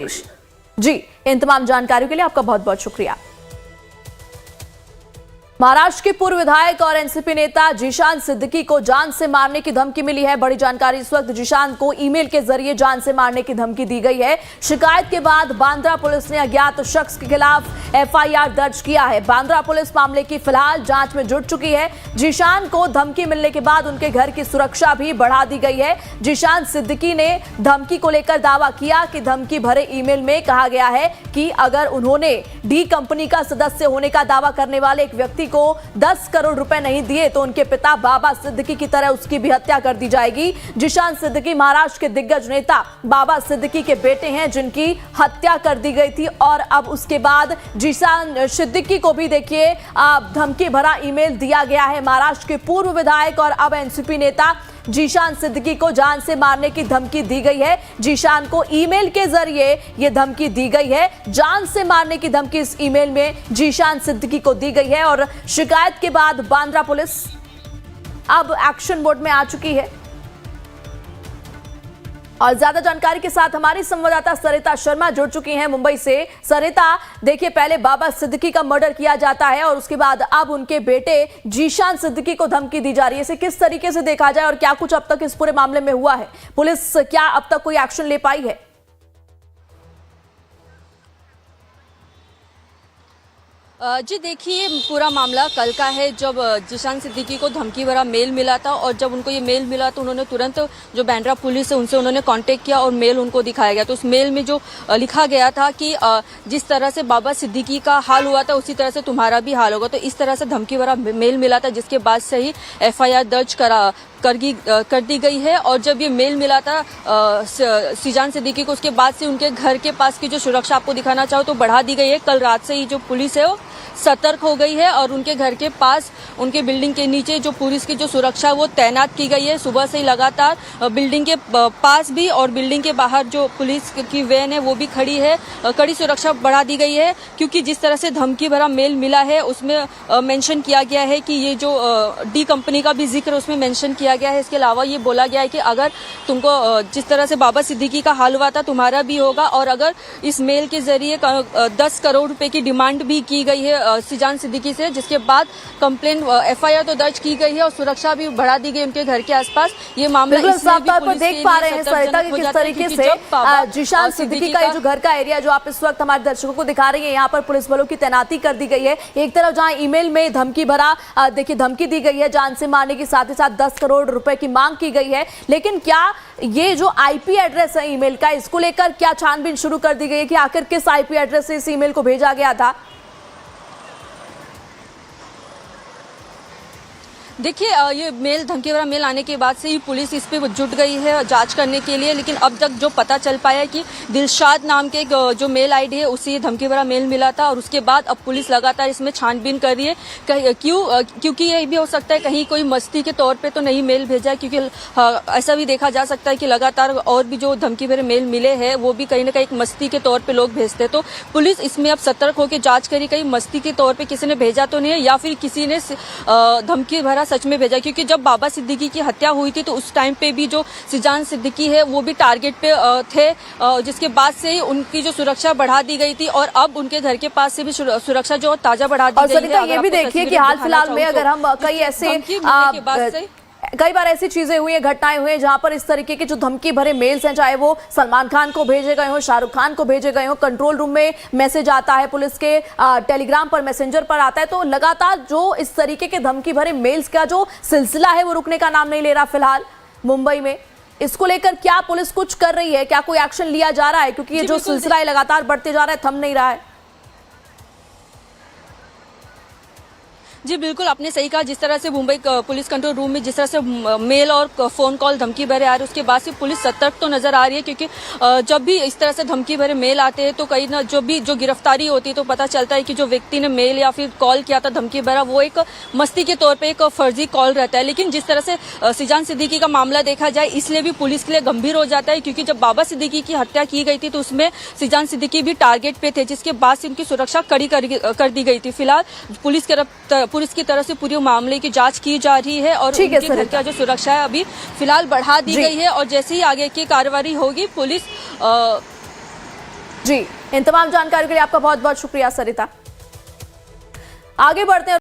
जी, इन तमाम जानकारियों के लिए आपका बहुत बहुत शुक्रिया। महाराष्ट्र के पूर्व विधायक और एनसीपी नेता जीशान सिद्दीकी को जान से मारने की धमकी मिली है। बड़ी जानकारी इस वक्त, जीशान को ईमेल के जरिए जान से मारने की धमकी दी गई है। शिकायत के बाद बांद्रा पुलिस ने अज्ञात शख्स के खिलाफ एफआईआर दर्ज किया है। बांद्रा पुलिस मामले की फिलहाल जांच में जुट चुकी है। जीशान को धमकी मिलने के बाद उनके घर की सुरक्षा भी बढ़ा दी गई है। जीशान सिद्दीकी ने धमकी को लेकर दावा किया कि धमकी भरे ईमेल में कहा गया है कि अगर उन्होंने डी कंपनी का सदस्य होने का दावा करने वाले एक व्यक्ति को 10 करोड़ रुपए नहीं दिए तो उनके पिता बाबा सिद्दीकी की तरह उसकी भी हत्या कर दी जाएगी। जीशान सिद्दीकी महाराष्ट्र के दिग्गज नेता बाबा सिद्दीकी के बेटे हैं, जिनकी हत्या कर दी गई थी और अब उसके बाद जीशान सिद्दीकी को भी देखिए धमकी भरा ईमेल दिया गया है। महाराष्ट्र के पूर्व विधायक और अब एनसीपी नेता जीशान सिद्दीकी को जान से मारने की धमकी दी गई है। जीशान को ईमेल के जरिए यह धमकी दी गई है। जान से मारने की धमकी इस ईमेल में जीशान सिद्दीकी को दी गई है और शिकायत के बाद बांद्रा पुलिस अब एक्शन मोड में आ चुकी है। और ज्यादा जानकारी के साथ हमारी संवाददाता सरिता शर्मा जुड़ चुकी हैं मुंबई से। सरिता, देखिए, पहले बाबा सिद्दीकी का मर्डर किया जाता है और उसके बाद अब उनके बेटे जीशान सिद्दीकी को धमकी दी जा रही है। इसे किस तरीके से देखा जाए और क्या कुछ अब तक इस पूरे मामले में हुआ है? पुलिस क्या अब तक कोई एक्शन ले पाई है? जी देखिए, पूरा मामला कल का है, जब जीशान सिद्दीकी को धमकी भरा मेल मिला था और जब उनको ये मेल मिला तो उन्होंने तुरंत जो बांद्रा पुलिस है उनसे उन्होंने कांटेक्ट किया और मेल उनको दिखाया गया। तो उस मेल में जो लिखा गया था कि जिस तरह से बाबा सिद्दीकी का हाल हुआ था उसी तरह से तुम्हारा भी हाल होगा। तो इस तरह से धमकी भरा मेल मिला था, जिसके बाद से ही एफआईआर दर्ज कर दी गई है। और जब ये मेल मिला था जीशान सिद्दीकी को, उसके बाद से उनके घर के पास की जो सुरक्षा आपको दिखाना चाहो तो बढ़ा दी गई है। कल रात से ही जो पुलिस है वो सतर्क हो गई है और उनके घर के पास, उनके बिल्डिंग के नीचे जो पुलिस की जो सुरक्षा वो तैनात की गई है। सुबह से ही लगातार बिल्डिंग के पास भी और बिल्डिंग के बाहर जो पुलिस की वैन है वो भी खड़ी है। कड़ी सुरक्षा बढ़ा दी गई है, क्योंकि जिस तरह से धमकी भरा मेल मिला है उसमें मेंशन किया गया है कि ये जो डी कंपनी का भी जिक्र उसमें मेंशन किया गया है। इसके अलावा ये बोला गया है कि अगर तुमको जिस तरह से बाबा सिद्दीकी का हाल हुआ था तुम्हारा भी होगा। और अगर इस मेल के जरिए 10 करोड़ रुपए की डिमांड भी की गई है जीशान सिद्दीकी से, जिसके बाद कंप्लेंट एफआईआर तो दर्ज की गई है और सुरक्षा भी बढ़ा दी गई उनके घर के आसपास। ये मामला साफ तौर पर देख पा रहे हैं सरिता कि किस तरीके से जीशान सिद्दीकी का जो घर का एरिया जो आप इस वक्त हमारे दर्शकों को दिखा रही है, यहाँ पर पुलिस बलों की तैनाती कर दी गई है। एक तरफ जहाँ ईमेल में धमकी भरा देखिए धमकी दी गई है जान से मारने की, साथ ही साथ 10 करोड़ रुपए की मांग की गई है। लेकिन क्या ये जो आईपी एड्रेस है ईमेल का, इसको लेकर क्या छानबीन शुरू कर दी गई है कि आखिर किस आईपी एड्रेस से इस ईमेल को भेजा गया था? देखिए, ये मेल धमकी भरा मेल आने के बाद से ही पुलिस इस पे जुट गई है जांच करने के लिए। लेकिन अब तक जो पता चल पाया है कि दिलशाद नाम के जो मेल आईडी है उससे धमकी भरा मेल मिला था और उसके बाद अब पुलिस लगातार इसमें छानबीन कर रही है। क्योंकि ये भी हो सकता है कहीं कोई मस्ती के तौर पे तो नहीं मेल भेजा है, क्योंकि ऐसा भी देखा जा सकता है कि लगातार और भी जो धमकी भरे मेल मिले हैं वो भी कहीं ना कहीं एक मस्ती के तौर पर लोग भेजते हैं। तो पुलिस इसमें अब सतर्क होकर जाँच करी, कहीं मस्ती के तौर पर किसी ने भेजा तो नहीं है या फिर किसी ने धमकी भरा सच में भेजा। क्योंकि जब बाबा सिद्दीकी की हत्या हुई थी तो उस टाइम पे भी जो जीशान सिद्दीकी है वो भी टारगेट पे थे, जिसके बाद से ही उनकी जो सुरक्षा बढ़ा दी गई थी और अब उनके घर के पास से भी सुरक्षा जो ताजा बढ़ा दी गई है। ये भी देखिए कि हाल फिलहाल में अगर हम कई बार ऐसी चीजें हुई हैं, घटनाएं हुई हैं जहां पर इस तरीके के जो धमकी भरे मेल्स हैं, चाहे वो सलमान खान को भेजे गए हो, शाहरुख खान को भेजे गए हो, कंट्रोल रूम में मैसेज आता है, पुलिस के टेलीग्राम पर, मैसेंजर पर आता है, तो लगातार जो इस तरीके के धमकी भरे मेल्स का जो सिलसिला है वो रुकने का नाम नहीं ले रहा फिलहाल मुंबई में। इसको लेकर क्या पुलिस कुछ कर रही है? क्या कोई एक्शन लिया जा रहा है? क्योंकि ये जो सिलसिला है लगातार बढ़ते जा रहा है, थम नहीं रहा है। जी बिल्कुल, आपने सही कहा। जिस तरह से मुंबई पुलिस कंट्रोल रूम में जिस तरह से मेल और फोन कॉल धमकी भरे आ रहे, उसके बाद से पुलिस सतर्क तो नजर आ रही है। क्योंकि जब भी इस तरह से धमकी भरे मेल आते हैं तो कहीं ना जो गिरफ्तारी होती है तो पता चलता है कि जो व्यक्ति ने मेल या फिर कॉल किया था धमकी भरा वो एक मस्ती के तौर पर एक फर्जी कॉल रहता है। लेकिन जिस तरह से जीशान सिद्दीकी का मामला देखा जाए, इसलिए भी पुलिस के लिए गंभीर हो जाता है। क्योंकि जब बाबा सिद्दीकी की हत्या की गई थी तो उसमें जीशान सिद्दीकी भी टारगेट पे थे, जिसके बाद से उनकी सुरक्षा कड़ी कर दी गई थी। फिलहाल पुलिस की तरफ से पूरी मामले की जांच की जा रही है और उनके घर का जो सुरक्षा है अभी फिलहाल बढ़ा दी गई है। और जैसे ही आगे की कार्रवाई होगी पुलिस जी, इन तमाम जानकारी के लिए आपका बहुत बहुत शुक्रिया सरिता। आगे बढ़ते हैं।